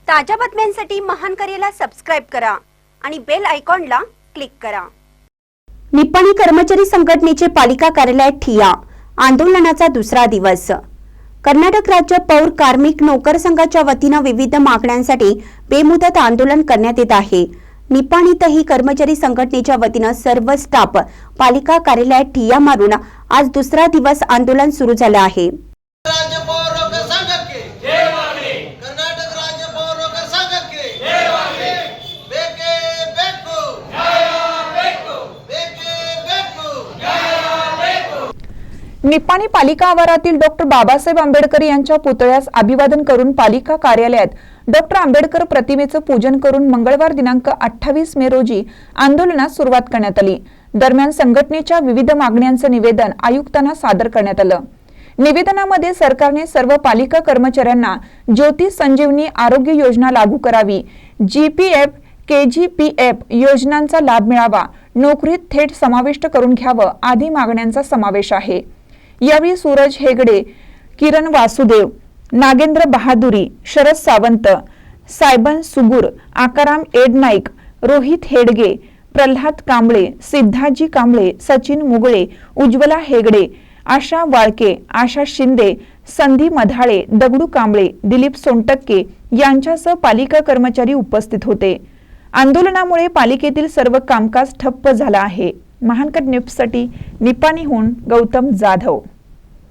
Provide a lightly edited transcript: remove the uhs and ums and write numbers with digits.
ताज्या बातम्यांसाठी महान करेला सबस्क्राइब करा आणि बेल आयकॉनला क्लिक करा। निप्पाणी कर्मचारी संघटनेचे पालिका कार्यालयात ठिय्या, आंदोलनाचा दुसरा दिवस। कर्नाटक राज्य पौर कार्मिक नोकर संघाच्या वतीने विविध मागण्यांसाठी बेमुदत आंदोलन करण्यात येत आहे। निप्पाणीतही कर्मचारी संघटनेच्या वतीने सर्व स्टाफ पालिका कार्यालयात ठिय्या मारून आज दुसरा दिवस आंदोलन सुरू झाले आहे। निप्पाणी पालिका आवारातील डॉक्टर बाबासाहेब आंबेडकर यांच्या पुतळ्यास अभिवादन करून पालिका कार्यालयात डॉक्टर आंबेडकर प्रतिमेचे पूजन करून मंगळवार दिनांक 28 मे रोजी आंदोलनास सुरुवात करण्यात आली। दरम्यान संघटनेच्या विविध मागण्यांचे निवेदन आयुक्तांना सादर करण्यात आले। निवेदनामध्ये सरकारने सर्व पालिका कर्मचाऱ्यांना ज्योती संजीवनी आरोग्य योजना लागू करावी, जीपीएफ केजीपीएफ योजनांचा लाभ मिळावा, नोकरीत थेट समाविष्ट करून घ्यावे आदी मागण्यांचा समावेश आहे। यावेळी सूरज हेगडे, किरण वासुदेव, नागेंद्र बहादुरी, शरद सावंत, सायबन सुगुर, आकाराम एडनाईक, रोहित हेडगे, प्रल्हाद कांबळे, सिद्धाजी कांबळे, सचिन मुगळे, उज्ज्वला हेगडे, आशा वाळके, आशा शिंदे, संधी मधाळे, दगडू कांबळे, दिलीप सोनटक्के यांच्यासह पालिका कर्मचारी उपस्थित होते। आंदोलनामुळे पालिकेतील सर्व कामकाज ठप्प झाले आहे। महानकर न्यूजसाठी निप्पाणीहून गौतम जाधव।